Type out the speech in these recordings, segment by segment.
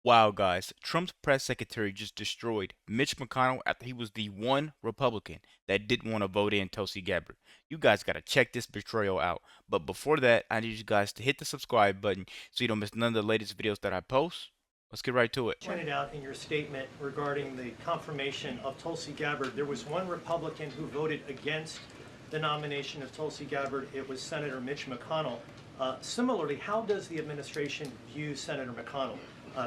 Wow, guys, Trump's press secretary just destroyed Mitch McConnell after he was the one Republican that didn't want to vote in Tulsi Gabbard. You guys got to check this betrayal out. But before that, I need you guys to hit the subscribe button so you don't miss none of the latest videos that I post. Let's get right to it. Pointed out in your statement regarding the confirmation of Tulsi Gabbard, there was one Republican who voted against the nomination of Tulsi Gabbard. It was Senator Mitch McConnell. Similarly, how does the administration view Senator McConnell?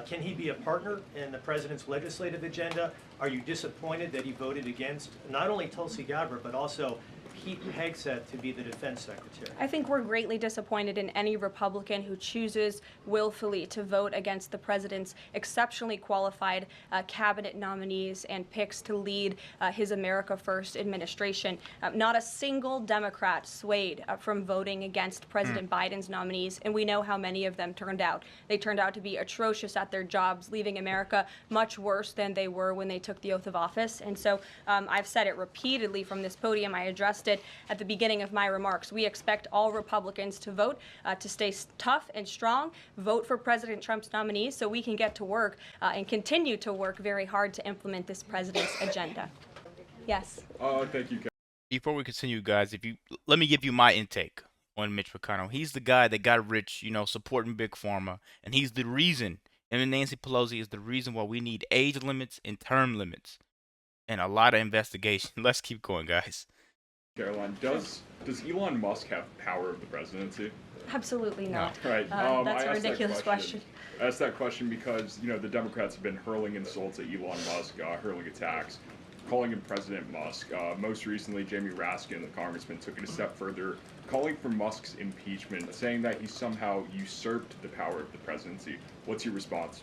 Can he be a partner in the president's legislative agenda? Are you disappointed that he voted against not only Tulsi Gabbard, but also Pete Hegseth to be the defense secretary? I think we're greatly disappointed in any Republican who chooses willfully to vote against the president's exceptionally qualified cabinet nominees and picks to lead his America First administration. Not a single Democrat swayed from voting against President Biden's nominees, and we know how many of them turned out. They turned out to be atrocious at their jobs, leaving America much worse than they were when they took the oath of office. And so I've said it repeatedly from this podium. I addressed it at the beginning of my remarks. We expect all Republicans to vote, to stay tough and strong, vote for President Trump's nominees so we can get to work and continue to work very hard to implement this president's agenda. Yes. Thank you. Before we continue, guys, let me give you my intake on Mitch McConnell. He's the guy that got rich, supporting Big Pharma, and he's the reason, and Nancy Pelosi is the reason why we need age limits and term limits and a lot of investigation. Let's keep going, guys. Caroline, does Elon Musk have power of the presidency? Absolutely not. No. Right. That's a ridiculous question. I asked that question because, the Democrats have been hurling insults at Elon Musk, hurling attacks, calling him President Musk. Most recently, Jamie Raskin, the congressman, took it a step further, calling for Musk's impeachment, saying that he somehow usurped the power of the presidency. What's your response?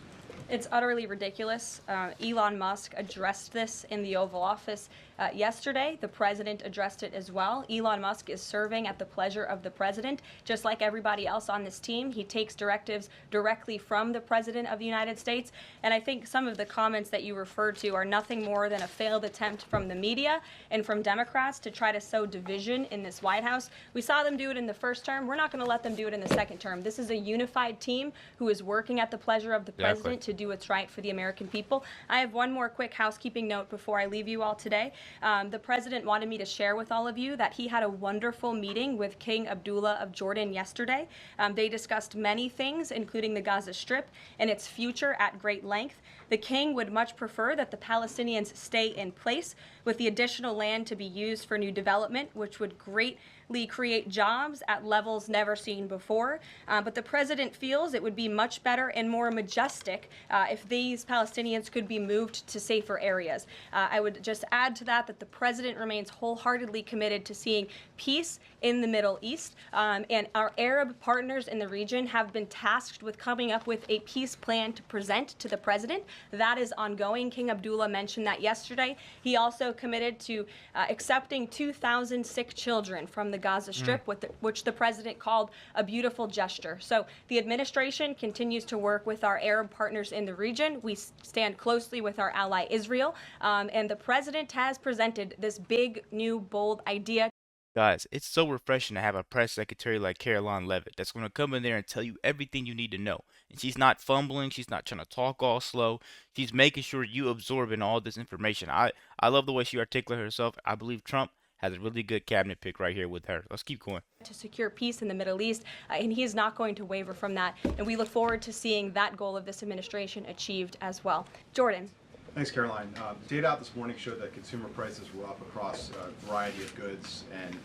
It's utterly ridiculous. Elon Musk addressed this in the Oval Office yesterday. The president addressed it as well. Elon Musk is serving at the pleasure of the president, just like everybody else on this team. He takes directives directly from the president of the United States. And I think some of the comments that you referred to are nothing more than a failed attempt from the media and from Democrats to try to sow division in this White House. We saw them do it in the first term. We're not going to let them do it in the second term. This is a unified team who is working at the pleasure of the president to do what's right for the American people. I have one more quick housekeeping note before I leave you all today. The president wanted me to share with all of you that he had a wonderful meeting with King Abdullah of Jordan yesterday. They discussed many things, including the Gaza Strip and its future at great length. The king would much prefer that the Palestinians stay in place, with the additional land to be used for new development, which would greatly create jobs at levels never seen before. But the president feels it would be much better and more majestic if these Palestinians could be moved to safer areas. I would just add to that the president remains wholeheartedly committed to seeing peace in the Middle East, and our Arab partners in the region have been tasked with coming up with a peace plan to present to the president. That is ongoing. King Abdullah mentioned that yesterday. He also committed to accepting 2,000 sick children from the Gaza Strip, which the president called a beautiful gesture. So the administration continues to work with our Arab partners in the region. We stand closely with our ally Israel, and the president has presented this big, new, bold idea. Guys, it's so refreshing to have a press secretary like Caroline Levitt that's going to come in there and tell you everything you need to know. And she's not fumbling. She's not trying to talk all slow. She's making sure you absorb in all this information. I love the way she articulates herself. I believe Trump has a really good cabinet pick right here with her. Let's keep going. To secure peace in the Middle East, and he is not going to waver from that. And we look forward to seeing that goal of this administration achieved as well. Jordan. Thanks, Caroline. Data out this morning showed that consumer prices were up across a variety of goods. And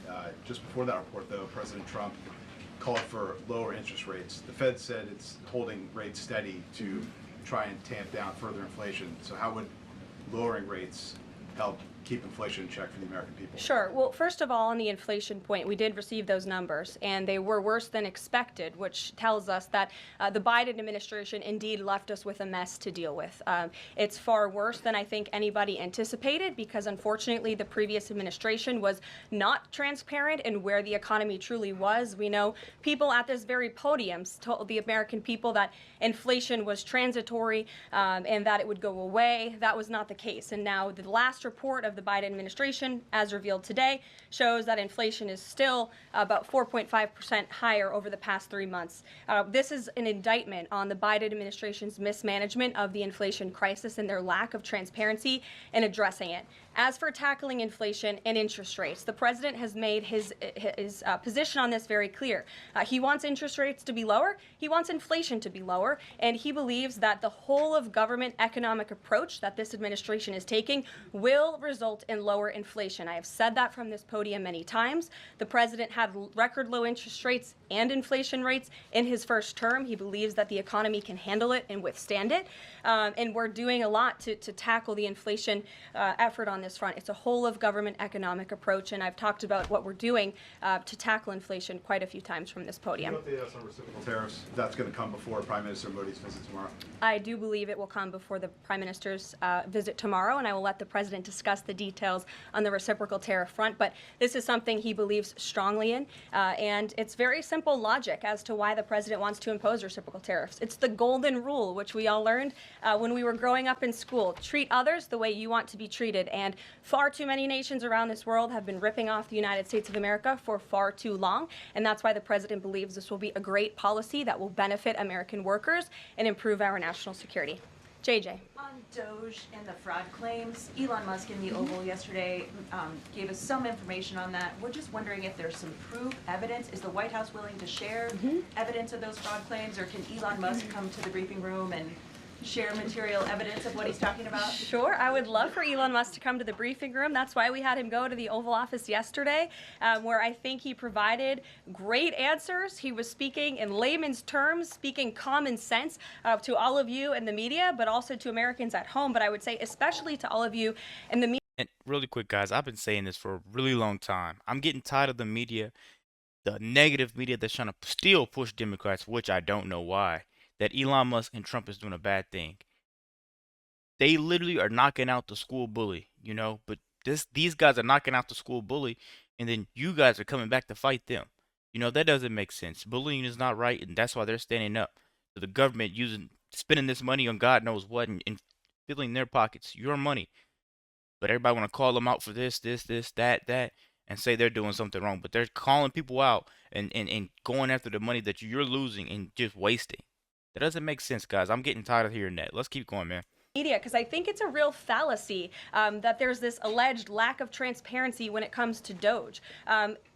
just before that report, though, President Trump called for lower interest rates. The Fed said it's holding rates steady to try and tamp down further inflation. So how would lowering rates help keep inflation in check for the American people? Sure. Well, first of all, on the inflation point, we did receive those numbers, and they were worse than expected, which tells us that the Biden administration indeed left us with a mess to deal with. It's far worse than I think anybody anticipated, because unfortunately the previous administration was not transparent in where the economy truly was. We know people at this very podium told the American people that inflation was transitory and that it would go away. That was not the case. And now the last report of the Biden administration, as revealed today, shows that inflation is still about 4.5% higher over the past 3 months. This is an indictment on the Biden administration's mismanagement of the inflation crisis and their lack of transparency in addressing it. As for tackling inflation and interest rates, the president has made his position on this very clear. He wants interest rates to be lower, he wants inflation to be lower, and he believes that the whole of government economic approach that this administration is taking will result in lower inflation. I have said that from this podium many times. The president had record low interest rates and inflation rates in his first term. He believes that the economy can handle it and withstand it. And we're doing a lot to tackle the inflation effort on this front. It's a whole of government economic approach, and I've talked about what we're doing to tackle inflation quite a few times from this podium. What about the reciprocal tariffs? That's going to come before Prime Minister Modi's visit tomorrow. I do believe it will come before the Prime Minister's visit tomorrow, and I will let the President discuss the details on the reciprocal tariff front. But this is something he believes strongly in, and it's very simple logic as to why the President wants to impose reciprocal tariffs. It's the golden rule, which we all learned when we were growing up in school. Treat others the way you want to be treated, and far too many nations around this world have been ripping off the United States of America for far too long, and that's why the President believes this will be a great policy that will benefit American workers and improve our national security. JJ. On DOGE and the fraud claims, Elon Musk in the Oval yesterday gave us some information on that. We're just wondering if there's some proof, evidence. Is the White House willing to share evidence of those fraud claims, or can Elon Musk come to the briefing room and share material evidence of what he's talking about? Sure, I would love for Elon Musk to come to the briefing room. That's why we had him go to the Oval Office yesterday, where I think he provided great answers. He was speaking in layman's terms, speaking common sense to all of you in the media, but also to Americans at home. But I would say especially to all of you in the media. And really quick, guys, I've been saying this for a really long time. I'm getting tired of the media, the negative media that's trying to still push Democrats, which I don't know why, that Elon Musk and Trump is doing a bad thing. They literally are knocking out the school bully, you know, but these guys are knocking out the school bully, and then you guys are coming back to fight them. You know, that doesn't make sense. Bullying is not right, and that's why they're standing up to the government, spending this money on God knows what, and filling their pockets, your money. But everybody want to call them out for this, that, and say they're doing something wrong. But they're calling people out and going after the money that you're losing and just wasting. That doesn't make sense, guys. I'm getting tired of hearing that. Let's keep going, man. Media, because I think it's a real fallacy that there's this alleged lack of transparency when it comes to DOGE.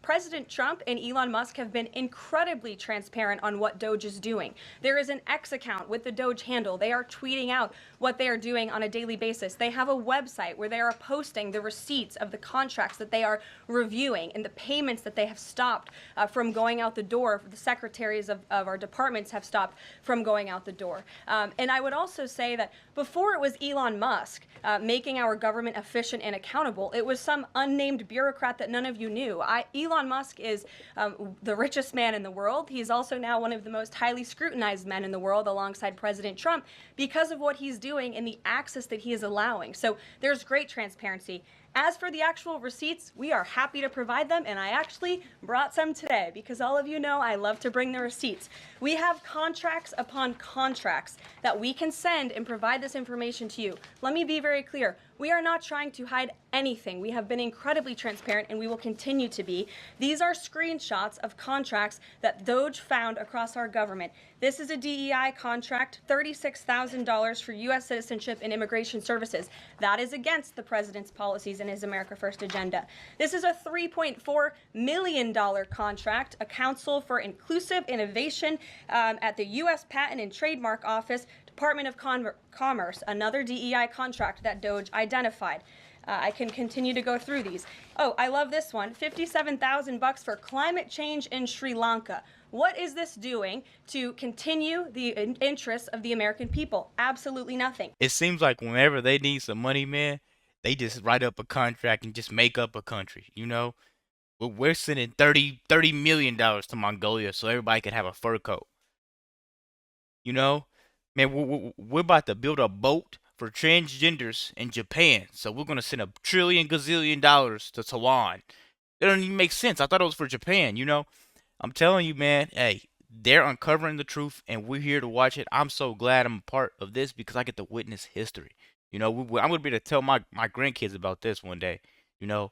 President Trump and Elon Musk have been incredibly transparent on what DOGE is doing. There is an X account with the DOGE handle. They are tweeting out what they are doing on a daily basis. They have a website where they are posting the receipts of the contracts that they are reviewing and the payments that they have stopped from going out the door. The secretaries of our departments have stopped from going out the door. And I would also say that before it was Elon Musk making our government efficient and accountable, it was some unnamed bureaucrat that none of you knew. Elon Musk is the richest man in the world. He's also now one of the most highly scrutinized men in the world alongside President Trump because of what he's doing and the access that he is allowing. So there's great transparency. As for the actual receipts, we are happy to provide them, and I actually brought some today because all of you know I love to bring the receipts. We have contracts upon contracts that we can send and provide this information to you. Let me be very clear. We are not trying to hide anything. We have been incredibly transparent, and we will continue to be. These are screenshots of contracts that DOGE found across our government. This is a DEI contract, $36,000 for U.S. citizenship and immigration services. That is against the president's policies and his America First agenda. This is a $3.4 million contract, a Council for Inclusive Innovation at the U.S. Patent and Trademark Office, Department of Commerce, another DEI contract that DOGE identified. I can continue to go through these. Oh, I love this one, $57,000 for climate change in Sri Lanka. What is this doing to continue the interests of the American people? Absolutely nothing. It seems like whenever they need some money, man, they just write up a contract and just make up a country, you know? We're sending $30 million to Mongolia so everybody can have a fur coat. You know? Man, we're about to build a boat for transgenders in Japan, so we're going to send $1 trillion gazillion to Taiwan. That doesn't even make sense. I thought it was for Japan, you know? I'm telling you, man, hey, they're uncovering the truth, and we're here to watch it. I'm so glad I'm a part of this because I get to witness history. You know, I'm gonna be able to tell my grandkids about this one day. You know,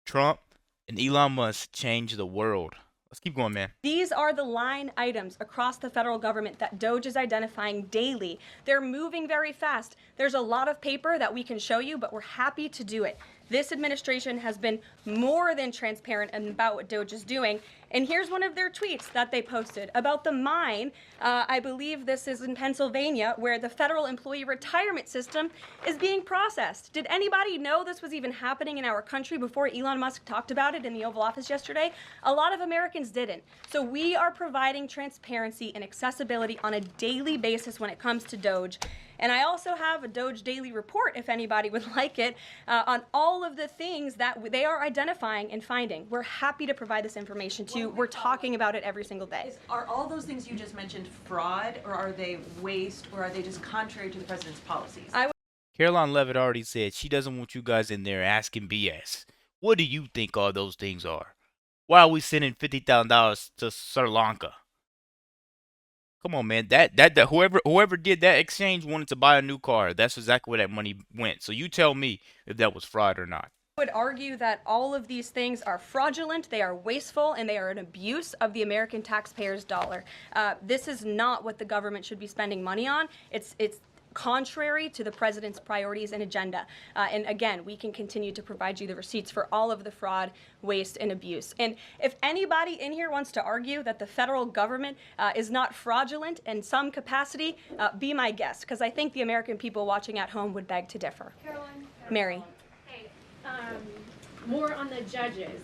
Trump and Elon Musk changed the world. Let's keep going, man. These are the line items across the federal government that DOGE is identifying daily. They're moving very fast. There's a lot of paper that we can show you, but we're happy to do it. This administration has been more than transparent about what DOGE is doing. And here's one of their tweets that they posted about the mine. I believe this is in Pennsylvania, where the federal employee retirement system is being processed. Did anybody know this was even happening in our country before Elon Musk talked about it in the Oval Office yesterday? A lot of Americans didn't. So we are providing transparency and accessibility on a daily basis when it comes to DOGE. And I also have a DOGE daily report, if anybody would like it, on all of the things that they are identifying and finding. We're happy to provide this information to you. We're talking about it every single day. Are all those things you just mentioned fraud, or are they waste, or are they just contrary to the president's policies? Caroline Levitt already said she doesn't want you guys in there asking BS. What do you think all those things are? Why are we sending $50,000 to Sri Lanka? Come on, man. That whoever did that exchange wanted to buy a new car. That's exactly where that money went. So you tell me if that was fraud or not. I would argue that all of these things are fraudulent, they are wasteful, and they are an abuse of the American taxpayer's dollar. This is not what the government should be spending money on. It's contrary to the president's priorities and agenda. And again, we can continue to provide you the receipts for all of the fraud, waste, and abuse. And if anybody in here wants to argue that the federal government is not fraudulent in some capacity, be my guest, because I think the American people watching at home would beg to differ. Caroline? Mary. Hey, more on the judges.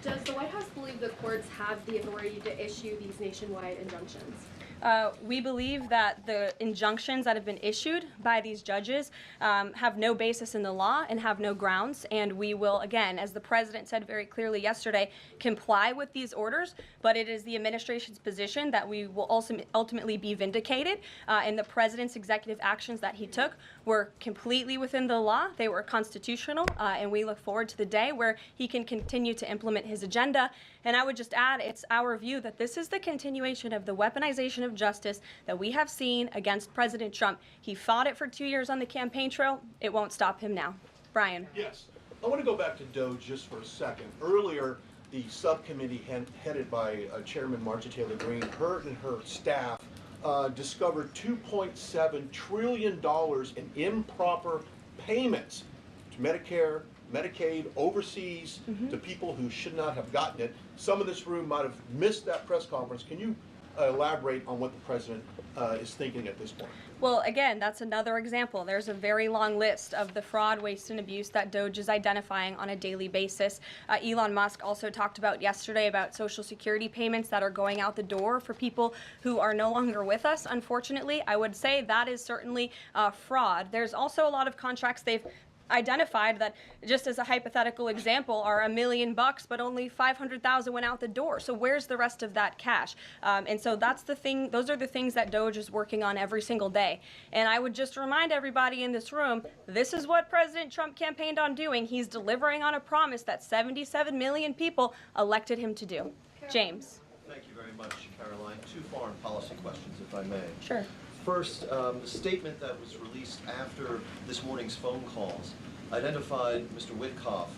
Does the White House believe the courts have the authority to issue these nationwide injunctions? We believe that the injunctions that have been issued by these judges have no basis in the law and have no grounds, and we will, again, as the president said very clearly yesterday, comply with these orders, but it is the administration's position that we will also ultimately be vindicated, and the president's executive actions that he took were completely within the law, they were constitutional, and we look forward to the day where he can continue to implement his agenda. And I would just add, it's our view that this is the continuation of the weaponization of justice that we have seen against President Trump. He fought it for 2 years on the campaign trail. It won't stop him now. Brian. Yes. I want to go back to DOGE just for a second. Earlier, the subcommittee headed by Chairman Marjorie Taylor Greene, her and her staff discovered $2.7 trillion in improper payments to Medicare, Medicaid, overseas, to people who should not have gotten it. Some of this room might have missed that press conference. Can you elaborate on what the president is thinking at this point? Well, again, that's another example. There's a very long list of the fraud, waste, and abuse that DOGE is identifying on a daily basis. Elon Musk also talked about yesterday about Social Security payments that are going out the door for people who are no longer with us, unfortunately. I would say that is certainly fraud. There's also a lot of contracts they've identified that, just as a hypothetical example, are $1 million, but only 500,000 went out the door. So where's the rest of that cash? And so that's the thing. Those are the things that DOGE is working on every single day. And I would just remind everybody in this room, this is what President Trump campaigned on doing. He's delivering on a promise that 77 million people elected him to do. James. Thank you very much, Caroline. Two foreign policy questions, if I may. Sure. First, the statement that was released after this morning's phone calls identified Mr. Witkoff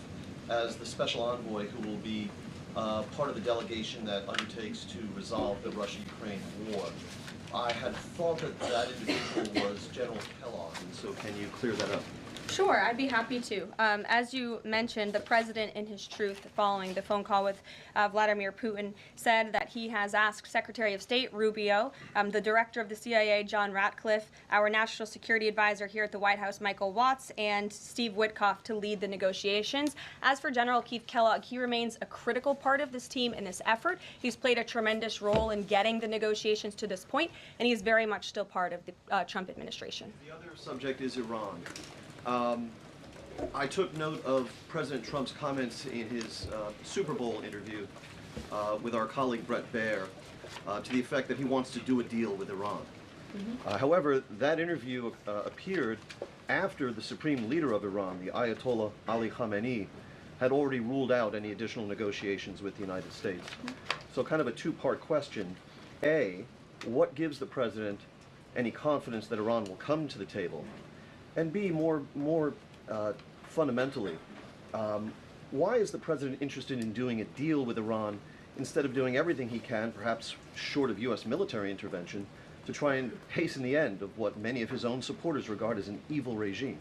as the special envoy who will be part of the delegation that undertakes to resolve the Russia-Ukraine war. I had thought that that individual was General Kellogg, and so can you clear that up? Sure, I'd be happy to. As you mentioned, the president, in his truth, following the phone call with Vladimir Putin, said that he has asked Secretary of State Rubio, the director of the CIA, John Ratcliffe, our national security advisor here at the White House, Michael Watts, and Steve Witkoff to lead the negotiations. As for General Keith Kellogg, he remains a critical part of this team in this effort. He's played a tremendous role in getting the negotiations to this point, and he's very much still part of the Trump administration. The other subject is Iran. I took note of President Trump's comments in his Super Bowl interview with our colleague Brett Baer to the effect that he wants to do a deal with Iran. However, that interview appeared after the supreme leader of Iran, the Ayatollah Ali Khamenei, had already ruled out any additional negotiations with the United States. So kind of a two-part question. A, what gives the president any confidence that Iran will come to the table? And B, more fundamentally, why is the president interested in doing a deal with Iran instead of doing everything he can, perhaps short of U.S. military intervention, to try and hasten the end of what many of his own supporters regard as an evil regime?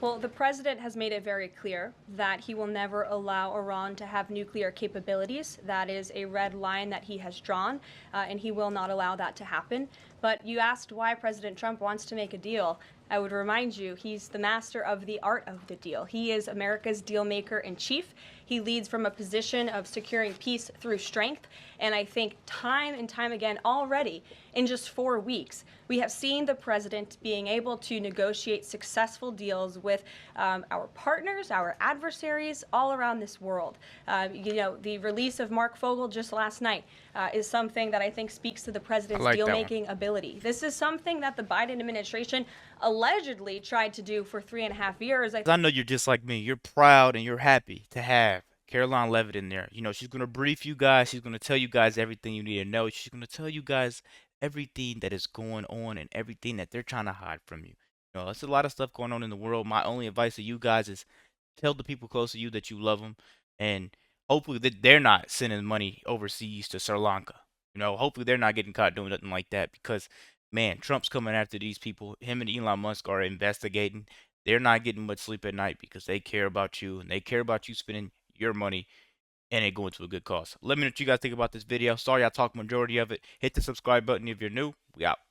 Well, the president has made it very clear that he will never allow Iran to have nuclear capabilities. That is a red line that he has drawn, and he will not allow that to happen. But you asked why President Trump wants to make a deal. I would remind you, he's the master of the art of the deal. He is America's deal maker in chief. He leads from a position of securing peace through strength. And I think time and time again already, in just 4 weeks, we have seen the president being able to negotiate successful deals with our partners, our adversaries all around this world. The release of Mark Fogel just last night is something that I think speaks to the president's deal-making ability. This is something that the Biden administration allegedly tried to do for 3.5 years. I know you're just like me. You're proud and you're happy to have Caroline Levitt in there. You know, she's going to brief you guys. She's going to tell you guys everything you need to know. She's going to tell you guys everything that is going on and everything that they're trying to hide from you. You know, there's a lot of stuff going on in the world. My only advice to you guys is tell the people close to you that you love them, and hopefully that they're not sending money overseas to Sri Lanka. You know, hopefully they're not getting caught doing nothing like that, because, man, Trump's coming after these people. Him and Elon Musk are investigating. They're not getting much sleep at night because they care about you, and they care about you spending your money and it going to a good cause. Let me know what you guys think about this video. Sorry I talked majority of it. Hit the subscribe button if you're new. We out.